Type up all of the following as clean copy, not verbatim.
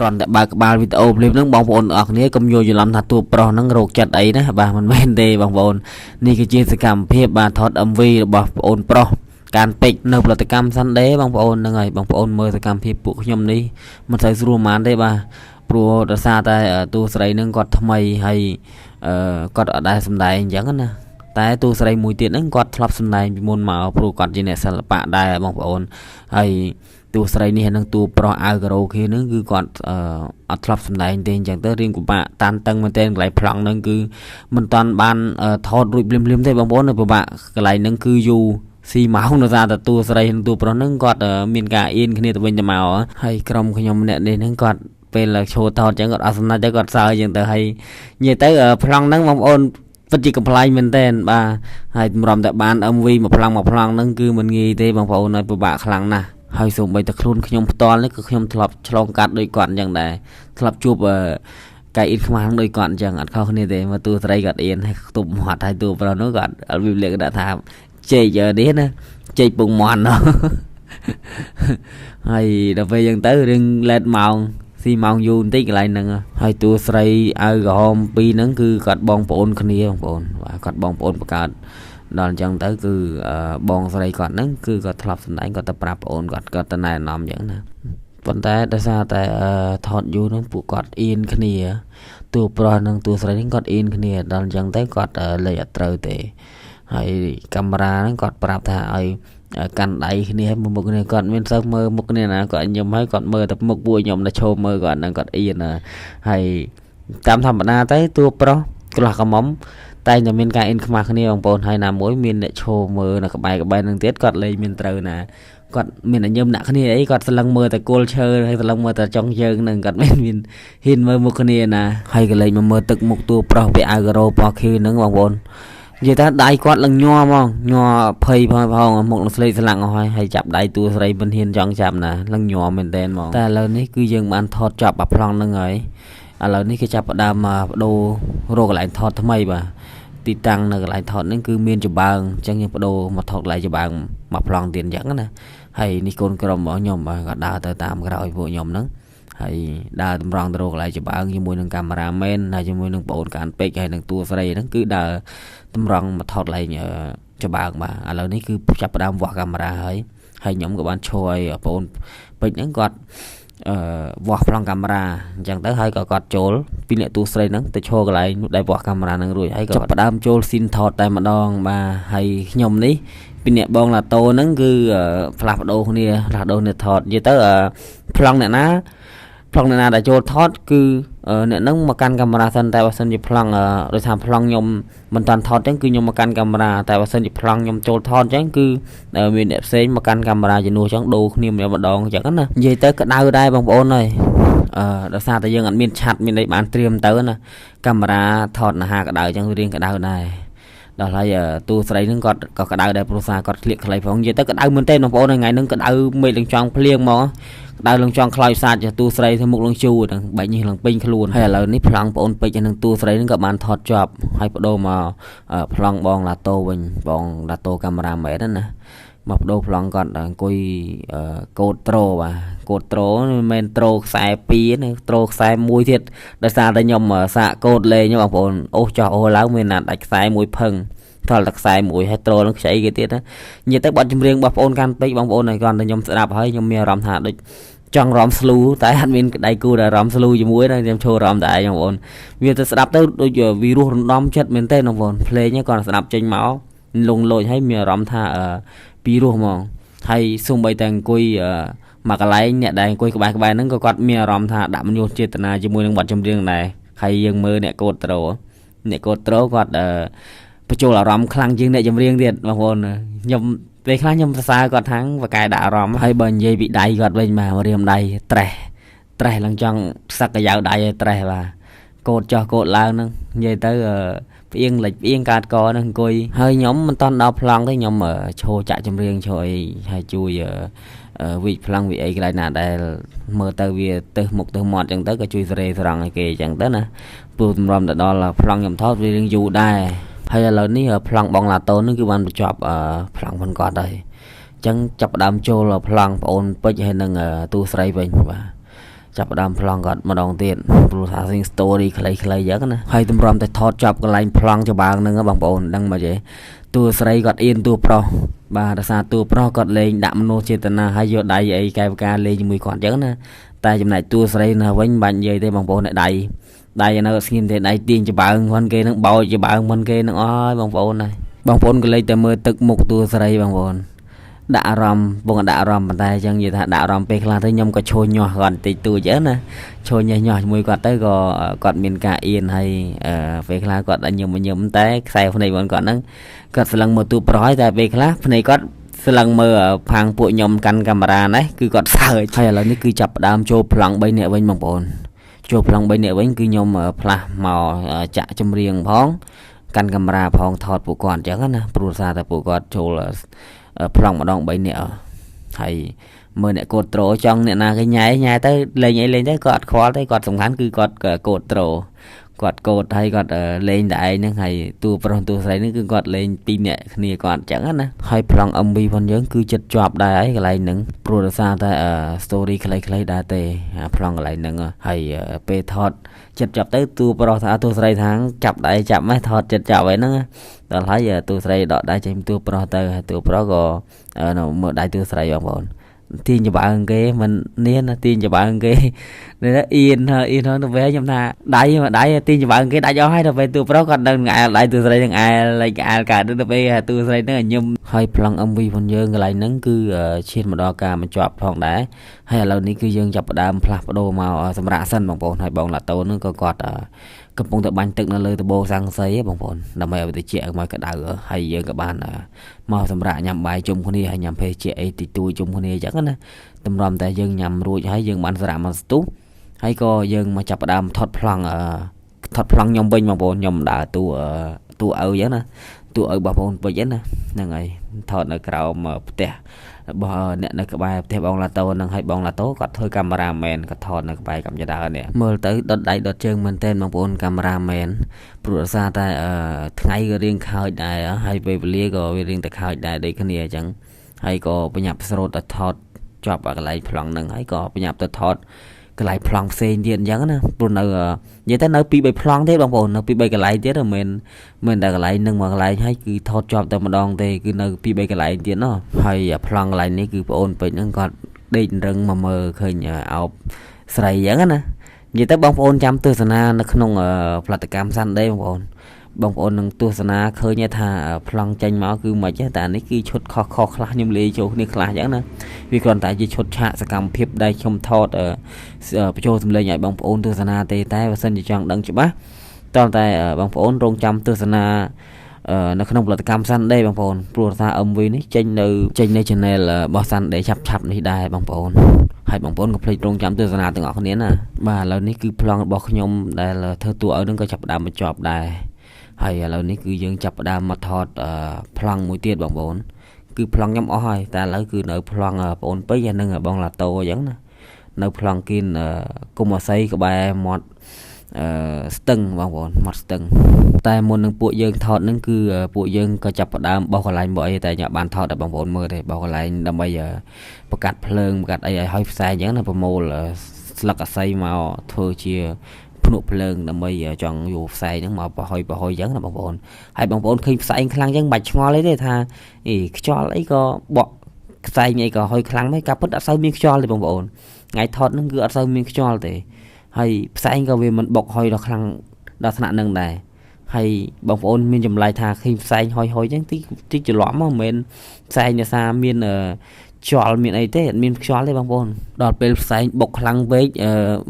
toàn tại ba ba video clip nâng bong bồn ở này cầm vô làm thật tụ pro nâng rột chặt ấy đó bà mình men đề bong bồnนี่คือจิตรกรรมเพียบบาทอดอัมวีบองบอนโปรการปิดในปฏิกรรมสันเดบองบอนยังไงบองบอนเมื่อปฏิกรรมเพียบปุกยมนี้มันใส่สูมานได้บ่าปลัวดซาแต่ตัวใส่นึงกอดทำไมให้กอดได้สำได้อย่างนั้นนะแต่ตัวใส่มวยเตี้ยนึงกอดทับสำได้มีมนมาปลัวกอดจีเนสลปะได้บองบอนให้ตัวใส่นี่เห็นนั่งตัวโปรอาร์กโรคือนึงคือกอดอัดทับสำได้เต็งอย่างเตอร์เรียนกุบะตันตังมันเต็งไหลพลังนึงคือมันตอนบานทอดรุยเปลี่ยนได้บางบอนเลยปะบะไหลนึงคืออยู่สีหมาของเราแต่ตัวใส่ตัวโปรนึงกอดมีนกาอินคืนนี้ตัวเป็นจะมาให้กรมขยมเนี่ยนี่นึงกอดเป็นหลักโชว์ทอดจังกอดอาสนะจังกอดสายอย่างเตอให้เนี่ยเตอพลังนึงบางบอนปัจจิกับพลายมันเต้นบ่าให้รำแต่บานอัมวีมาพลังนึงคือมันงี้เต้บางบอนในปะบะครั้งนะให้ส่งไปตะครุนขยมตอนนี่คือขยมทลับฉลองกัดโดยก่อนอย่างใดทลับจูบไก่อินขมาโดยก่อนจังอัดเข้าคนนี้เต้มาตัวใส่กัดเอ็นให้ตุ่มหัดให้ตัวเราโน้ก่อนอัลวิเล็กได้ทำเจเจอเด้นะเจปุ่งมอนเนาะให้เราไปยังเต้เรื่องเล็ดเมาซีเมายูนติ๊กอะไรนึงให้ตัวใส่เอากอมปีนั้นคือกัดบองปนคนนี้บองปนว่ากัดบองปนประกาศดอนจังเต้คือบองใส่ก่อนนั้นคือกัดทลับสนายกัดตะปราปนกัดกัดตะนายนอมอย่างนะปัจจัยแต่ซาแต่ถอดยูนั้นปูกัดอินคนนี้ตัวปลานังตัวใส่นั้นกัดอินคนนี้ดอนจังเต้กัดเลยอัตราเตให้กำรานั้นกอดปราบท่าไอ้กันไอ้นี่ให้มุกนี่ก่อนเว้นซักมือมุกนี่นะก่อนยมให้ก่อนมือแต่มุกบุยยมนะโชว์มือก่อนนั่งก่อนอีนะให้ตามธรรมดาแต่ตัวโปรกลักกระหม่อมแต่จะมีการอินขมาคนนี้บางคนให้นำมวยมีเนี่ยโชว์มือนะกับใบหนึ่งเตี้ยก่อนเลยมีเตอร์นะก่อนมีนยมหนักคนนี้ไอ้ก่อนสลังมือแต่โกลเชอร์ให้สลังมือแต่จ้องเชิงหนึ่งก่อนไม่มีหินมือมุกคนนี้นะให้กันเลยมามือตึกมุกตัวโปรไปอากโรปอคิวนึงบางคนgiờ ta đại quạt lần nho mong nho phơi phong một lần sợi lặng hỏi hay chập đại tu sợi bên hiên chọn chập nè lần nho mình tên mong ta lầnนี้cứ dừng bạn thọt chập bập phong lần ấy lầnนี้cái chập đam mà đồ rồi lại thọtทำไมbàตีตังนั่นlại thọtนั่นคือเมียนจะบางจังยังโดมาถอดlạiจะบางมาพลองtiền dẫnนะให้นิคนกรมบอกยมก็ดาวเตอตามก็เราพวกยมนั้นให้ดาวตำรองตรlạiจะบางยังมวยหนึ่งกามราเมนให้ยังมวยหนึ่งโปนการเป๊กให้หนึ่งตัวใส่นั่นคือดาวตำรองมาถอดlại nhờจะบางมาแล้วนี่คือจับดามวากามราให้ยมกับบ้านช่วยโปนเป๊กนั่นกอดวอกพลังกามราอย่างเตอให้ก็กอดโจลปีเนี่ยตัวใส่นั่นแต่โชว์อะไรได้วอกกามรานั่งรวยให้ก็จับดามโจลซินถอดแต่มาดองมาให้ยมนี้ปีเนี่ยบองlàโตนั่นคือพลับโดนี่พลับโดเนี่ยถอดยี่เตอพลังเนี่ยนะพลังเนี่ยนะแต่โจลทอดคือเนี่ยนั่งมากันกามราสันแต่ว่าสันจะพลังโดยทำพลังยมมันตอนทอดจังคือยมมากันกามราแต่ว่าสันจะพลังยมโจลทอดจังคือมีเนี่ยเซนมากันกามราจะนัวจังดูนี่มันมาดองจังนั้นนะยี่เตอก็ได้ได้บางคนเลยโดยซาแต่ยังอันมีชัดมีในบ้านเตรียมเตอนะกามราถอดนะฮะก็ได้จังเรียนก็ได้ได้đó là giờ tu sấy nó còn cả đào đẹp prosa còn liệt lại phong vậy tất cả đào mình tên nó phong này ngày nó cả đào mình lần tròn phlieng mà đào lần tròn khai sát cho tu sấy thêm một lần chu đằng bảy như lần pin luôn hay là nếp phẳng phong pin cho nên tu sấy nó các bạn thọt job hay đồ mà phẳng bong là tô mình bong là tô camera mẹ đó nè một đồ phẳng còn coi cột trô và cột trô men trô xài pí này trô xài mùi thiệt đã xa đây nhom mà xạ cột lên nhưng mà phong ô cho ô láo mình là đặt xài mùi phừng thôi là xài mùi hay trô nó chảy cái tiết á như tới bọn chim riêng bắp ôn can tới bóng ôn này còn là nhom sẽ đạp hơi nhom mèo rầm thả được trong rầm slu tại hắn bên đây cu là rầm slu cho muối đây nhom show rầm tại nhom ôn vì tôi sẽ đạp tới đôi giờ virus đom chết mình tên nhom ôn play nhé còn sẽ đạp trên máu lùng lội hay mèo rầm thả ở virus mong hay xung bay tàng cùi mà cái lấy nhẹ đây cùi cái bài nó có quạt mèo rầm thả đạp vô chết na cho muối đang bật trong riêng này hay dừng mơ nè cột trâu quạtประโจลารำคลังจริงเนี่ยจำเรียงเดียดบางคนยมไปครั้งยมซาก่อนทั้งvà cài đã rắm hay bần dây bị đầy gọt bên mà riêng đầy tre lần trong sắc cái dạo đầy tre và cột cho cột lao nè dây tới yên lịch yên cát co nè coi hơi nhóm mình toàn đào phăng tới nhóm ở show chạy jầm riêng chơi hay chui vị phăng vị ấy cái này đây mở tới vì từ một từ một chẳng tới cái chui rê rằng cái chẳng tới nè bùn rầm đó là phăng nhầm thoát vì riêng dù đây hay là ní ở phẳng bong là tôn nó cứ ban chọc phẳng phần còn đây chẳng chập đam trâu là phẳng ôn bây giờ nâng tu sấy bình và ចាប់ដើមប្លង់គាត់ម្ដងទៀតព្រោះថា story ខ្លីៗចឹងណាហើយតម្រាំតែថតចាប់កន្លែងប្លង់ច្បាងហ្នឹងបងប្អូនដឹងមកទេតួស្រីគាត់អៀនតួប្រុសបាទដោយសារតួប្រុសគាត់លេងដាក់មនោចេតនាហើយយកដៃអីកែបការលេងជាមួយគាត់ចឹងណាតែចំណែកតួស្រីនៅវិញបាញ់និយាយទេបងប្អូនដៃនៅស្ងៀមទេដៃទាញច្បាងហ្នឹងគេនឹងបោចច្បាងមិនគេនឹងអស់ហើយបងប្អូនហើយបងប្អូនក៏លេងតែមើលទឹកមុខតួស្រីបងប្អូនដាក់អារម្មណ៍បងដាក់អារម្មណ៍ប៉ុន្តែអញ្ចឹងនិយាយថាដាក់អារម្មណ៍ពេលខ្លះទៅខ្ញុំក៏ឈោញាស់គាត់តិចតួចចឹងណាឈោញាស់ជាមួយគាត់ទៅក៏គាត់មានការអៀនហើយពេលខ្លះគាត់ញឹមតែខ្សែភ្នែករបស់គាត់ហ្នឹងគាត់ស្លឹងមើលទូប្រុសហើយតែពេលខ្លះភ្នែកគាត់ស្លឹងមើលផាំងពួកខ្ញុំកាន់កាមេរ៉ាណាគឺគាត់សើចហើយឥឡូវនេះគឺចាប់ផ្ដើមចូលប្លង់3នាក់វិញបងប្អូនចូលប្លង់3នាក់វិញគឺខ្ញុំផ្លាស់មកចាក់ចម្រៀងផងកាន់កាមេរ៉ាផងថតពួកគាត់អញ្ចឹងណាព្រោះសារតែពួកគាត់ចូលប្លង់ម្ដង3នាក់ហើយមើលអ្នកកូតត្រូចង់អ្នកណាគេញ៉ែទៅលេងអីលេងទៅគាត់ខ្វល់ទេគាត់សំខាន់គឺគាត់កូតត្រូគាត់កូតហើយគាត់លេងតែឯងហ្នឹងហើយតួប្រុសតួស្រីហ្នឹងគឺគាត់លេង2នាក់គ្នាគាត់អញ្ចឹងណាហើយប្លង់ MV ផងយើងគឺចិត្តជាប់ដែរហើយកន្លែងហ្នឹងព្រោះដោយសារតែ story ខ្លីៗដែរទេប្លង់កន្លែងហ្នឹងហើយពេលថតចិត្តចាប់ទៅតួប្រុសថាតួស្រីថាចាប់ដៃចាប់ម៉េះថតចិត្តចាប់ឯហ្នឹងដល់ហើយតួស្រីដកដៃចេញតួប្រុសទៅហើយតួប្រុសក៏មើលដៃតួស្រីបងប្អូនទាញច្បាងគេមិននានទាញច្បាងគេនេះអៀនទៅវិញខ្ញុំថាដៃទាញច្បាងគេដាច់អស់ហើយដល់ពេលតួប្រុសគាត់នឹងអែលដៃតួស្រីនឹងអែលលេខអែលកើតទៅពេលតួស្រីនឹងញឹមហើយប្លង់ MV ផងយើងកន្លែងហ្នឹងគឺឈានមកដល់ការបញ្ចប់ផងដែរហើយឥឡូវនេះគឺយើងចាប់ផ្ដើមផ្លាស់ប្ដូរមកសម្រាប់សិនបងប្អូនហើយបងឡាតូនហ្នឹងក៏គាត់កំពុងតែបាញ់ទឹកនៅលើដបូសង្ស័យបងប្អូនដើម្បីឲ្យវាត្រជាក់មកក្តៅហើយយើងក៏បានមកសម្រាប់ញ៉ាំបាយជុំគ្នាហើយញ៉ាំភេសជ្ជៈអីទីទួយជុំគ្នាអញ្ចឹងណាតម្រាំតែយើងញ៉ាំរួចហើយយើងបានសម្រាប់មកស្ទុះហើយក៏យើងមកចាប់ផ្ដើមថតប្លង់ខ្ញុំវិញបងប្អូនខ្ញុំដើរតួឪអញ្ចឹងណាតួឪបងប្អូនពេជ្រណាហ្នឹងហើយថតនៅក្រោមផ្ទះរបស់អ្នកនៅក្បែរផ្ទះបងឡាតូហ្នឹងហើយបងឡាតូគាត់ធ្វើកាមេរ៉ាមែនគាត់ថតនៅក្បែរកំចដើនេះមើលទៅដុតដៃដុតជើងមែនតើបងប្អូនកាមេរ៉ាមែនព្រោះដោយសារតែថ្ងៃក៏រៀងខើចដែរហើយពេលវេលាក៏វារៀងតែខើចដែរដូចគ្នាអញ្ចឹងហើយក៏បញ្ញាប់ស្រូតទៅថតជាប់កន្លែងប្លង់ហ្នឹងហើយក៏បញ្ញាប់ទៅថតកន្លែងប្លង់ផ្សេងទៀតអញ្ចឹងណាព្រោះនៅនិយាយទៅនៅ2 3ប្លង់ទេបងប្អូននៅ2 3កន្លែងទៀតមិនតែកន្លែងហ្នឹងមកកន្លែងហើយគឺថតជាប់តែម្ដងទេគឺនៅ2 3កន្លែងទៀតណោះហើយប្លង់កន្លែងនេះគឺបងអូនពេជ្រហ្នឹងគាត់ដេករឹងមកមើលឃើញអោបស្រីអញ្ចឹងណានិយាយទៅបងប្អូនចាំទស្សនានៅក្នុងផលិតកម្ម Sunday បងប្អូននឹងទស្សនាឃើញថាប្លង់ចេញមកគឺមិនទេតែនេះគឺឈុតខុសខ្លះខ្ញុំលាយចូលគ្នាខ្លះអញ្ចឹងណាវាគ្រាន់តែជាឈុតឆាកសកម្មភាពដែលខ្ញុំថតបញ្ចូលសម្លេងឲ្យបងប្អូនទស្សនាទេតែបើសិនជាចង់ដឹងច្បាស់តើតែបងប្អូនរងចាំទស្សនានៅក្នុងផលិតកម្ម Sunday បងប្អូនព្រោះថា MV នេះចេញនៅ channel របស់ Sunday ឆាប់នេះដែរបងប្អូនហើយបងប្អូនក៏ភ្លេចរងចាំទស្សនាទាំងអស់គ្នាណាបាទឥឡូវនេះគឺប្លង់របស់ខ្ញុំដែលធ្វើតួឲ្យនឹងក៏ចាប់ផ្ដើមបញ្ចប់ដែរហើយឥឡូវនេះគឺយើងចាប់ផ្ដើមមកថតប្លង់មួយទៀតបងប្អូនគឺប្លង់ខ្ញុំអស់ហើយតែឥឡូវគឺនៅប្លង់បងអូនពេជ្រនិងបងឡាតូអញ្ចឹងណានៅប្លង់គៀនគុំអស័យក្បែរមាត់ស្ទឹងបងប្អូនមាត់ស្ទឹងតែមុននឹងពួកយើងថតហ្នឹងគឺពួកយើងក៏ចាប់ផ្ដើមបោះកន្លែងបោះអីតែញ៉ាំបានថតឲ្យបងប្អូនមើលទេបោះកន្លែងដើម្បីបង្កាត់ភ្លើងបង្កាត់អីឲ្យហើយផ្សាយអញ្ចឹងណាប្រមូលស្លឹកអស័យមកធ្វើជាភ្នក់ភ្លើងដើម្បីចង់យកផ្សែងហ្នឹងមកប្រហុយអញ្ចឹងណាបងប្អូនហើយបងប្អូនឃើញផ្សែងខ្លាំងអញ្ចឹងបាច់ឆ្ងល់អីទេថាខ្យល់អីក៏បក់ផ្សែងអីក៏ហុយខ្លាំងដែរការពិតអត់សូវមានខ្យល់ទេបងប្អូនថ្ងៃថតហ្នឹងគឺអត់សូវមានខ្យល់ទេហើយផ្សែងក៏វាមិនបុកហុយដល់ខ្លាំងដល់ថ្នាក់ហ្នឹងដែរហើយបងប្អូនមានចម្លែកថាឃើញផ្សែងហុយអញ្ចឹងតិចច្រឡំមកមិនមែនផ្សែងដោយសារមានខ្យល់មានអីទេអត់មានខ្យល់ទេបងប្អូនដល់ពេលផ្សែងបុកខ្លាំងពេក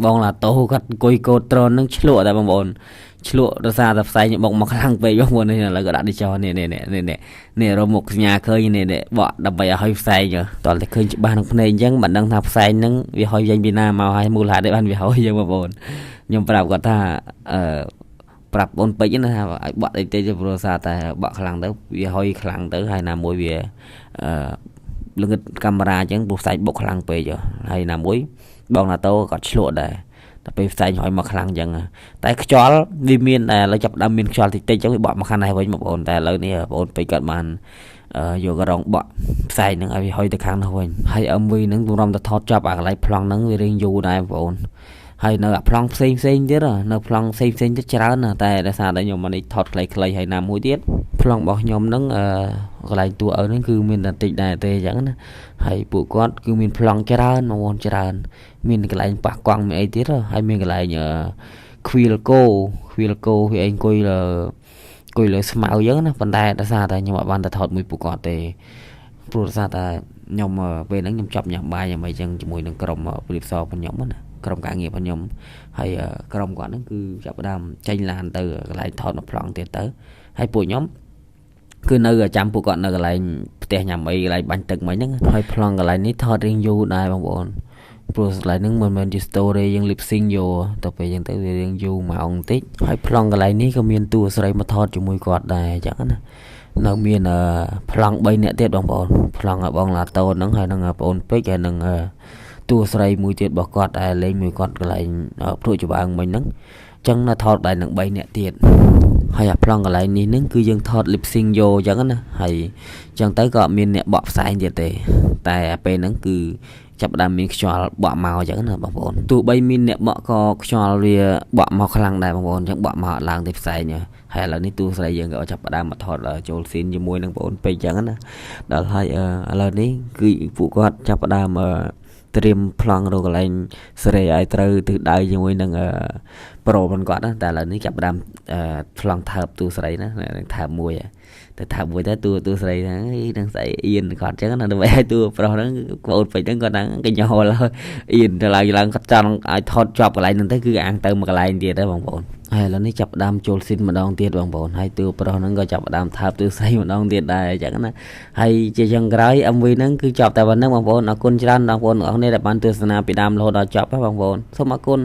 បងឡាតូគាត់អង្គុយកោតត្រននឹងឆ្លក់តែបងប្អូនឆ្លក់ដោយសារតែផ្សែងបុកមកខ្លាំងពេកបងប្អូននេះឥឡូវក៏ដាក់នេះចោលនេះរមុខសញ្ញាឃើញនេះបកដើម្បីឲ្យហុយផ្សែងតោះតែឃើញច្បាស់ក្នុងភ្នែកអញ្ចឹងមិនដឹងថាផ្សែងហ្នឹងវាហុយចេញពីណាមកហើយមូលហេតុអីបានវាហុយអញ្ចឹងបងប្អូនខ្ញុំប្រាប់គាត់ថាប្រាប់បងពេជ្រណាថាឲ្យបាក់តិចទៅព្រោះសារតែបាក់ខ្លាំងទៅវាហុយខ្លាំងទៅហើយណាមួយវាលងឹតកាមេរ៉ាអញ្ចឹងព្រោះផ្សែងបុកខ្លាំងពេកហើយណាមួយបងណាតូក៏ឆ្លក់ដែរតែពេលផ្សែងហុយមកខ្លាំងអញ្ចឹងតែខ្យល់វាមានតែឥឡូវចាប់ដើមមានខ្យល់តិចអញ្ចឹងវាបក់មកខាងនេះវិញបងប្អូនតែឥឡូវនេះបងប្អូនពេជ្រគាត់បាន យកក៏រងបក់ផ្សែងហ្នឹងឲ្យវាហុយទៅខាងនោះវិញហើយ MV ហ្នឹងទម្រាំតែថតចប់អាកន្លែងប្លង់ហ្នឹងវារៀងយូរដែរបងប្អូនហើយនៅអាប្លង់ផ្សេងទៀតនៅប្លង់ផ្សេងទៀតច្រើនណាស់តែដោយសារតែខ្ញុំនេះថតខ្លីៗហើយណាមួយទៀតប្លង់របស់ខ្ញុំហ្នឹងកន្លែងតួឪហ្នឹងគឺមានតែតិចដែរទេអញ្ចឹងណាហើយពួកគាត់គឺមានប្លង់ច្រើនបងប្អូនច្រើនមានកន្លែងប៉ះកង់មានអីទៀតហើយមានកន្លែងខ្វៀលគោវាអង្គុយលើស្មៅអញ្ចឹងណាប៉ុន្តែដោយសារតែខ្ញុំអត់បានទៅថតមួយពួកគាត់ទេព្រោះដោយសារតែខ្ញុំពេលហ្នឹងខ្ញុំចាប់ញ៉ាំបាយយ៉ាងម៉េចអញ្ចឹងជាមួយនឹងក្រុមព្រៀបសររបស់ខ្ញុំណាក្រុមការងាររបស់ខ្ញុំហើយក្រុមគាត់ហ្នឹងគឺចាប់ផ្ដើមចេញឡានទៅកន្លែងថតនៅប្លង់ទៀតទៅហើយពួកខ្ញុំគឺនៅចាំពួកគាត់នៅកន្លែងផ្ទះញ៉ាំអីកន្លែងបាញ់ទឹកមិញហ្នឹងហើយប្លង់កន្លែងនេះថតរៀងយូរដែរបងប្អូនព្រោះកន្លែងហ្នឹងមិនមែនជា story យើង lip sync យកទៅពេលយើងទៅវារៀងយូរម៉ោងបន្តិចហើយប្លង់កន្លែងនេះក៏មានតួស្រីមកថតជាមួយគាត់ដែរអញ្ចឹងណានៅមានប្លង់3នាក់ទៀតបងប្អូនប្លង់បងឡាតូនហ្នឹងហើយនឹងបងអូនពេជ្រហើយនឹងតួស្រីមួយទៀតរបស់គាត់ដែលលេងមួយគាត់កន្លែងព្រួយច្បាំងមិញហ្នឹងអញ្ចឹងនៅថតដែរនឹង3នាក់ទៀតហើយអាប្លង់កន្លែងនេះហ្នឹងគឺយើងថត lip sync យកអញ្ចឹងណាហើយអញ្ចឹងទៅក៏អត់មានអ្នកបក់ផ្សែងទៀតទេតែពេលហ្នឹងគឺចាប់ដើមមានខ្យល់បក់មកអញ្ចឹងណាបងប្អូនទោះបីមានអ្នកបក់ក៏ខ្យល់វាបក់មកខ្លាំងដែរបងប្អូនអញ្ចឹងបក់មកឡើងទៅផ្សែងហើយឥឡូវនេះតួស្រីយើងក៏ចាប់ដើមមកថតចូលស៊ីនជាមួយនឹងបងប្អូនពេកអញ្ចឹងណាដល់ហើយឥឡូវនេះគឺពួកគាត់ចាប់ដើមត្រៀមប្លង់រកកន្លែងសេរីឲ្យត្រូវទិសដៅជាមួយនឹងប្រូរបស់គាត់ណាតែឥឡូវនេះចាប់ដើមប្លង់ថើបតួស្រីណាថើបមួយទៅថើបមួយទៅតួស្រីហ្នឹងនឹងស្អីអៀនគាត់អញ្ចឹងណាដើម្បីឲ្យតួប្រុសហ្នឹងបងអូនពេជ្រហ្នឹងគាត់ហ្នឹងកញ្ញល់ហើយអៀនទៅឡើងគាត់ចង់ឲ្យថតជាប់កន្លែងហ្នឹងទៅគឺអាំងទៅមួយកន្លែងទៀតដែរបងប្អូនហើយឥឡូវនេះចាប់ដើមចូលស៊ីនម្ដងទៀតបងប្អូនហើយតួប្រុសហ្នឹងក៏ចាប់ដើមថើបតួស្រីម្ដងទៀតដែរអញ្ចឹងណាហើយជាចុងក្រោយ MV ហ្នឹងគឺចប់តែប៉ុណ្្នឹងបងប្អូនអរគុណច្រើនបងប្អូនទាំងអស់គ្នាដែលបានទស្សនាពីដើមរហូតដល់ចប់បងប្អូនសូមអរគុណ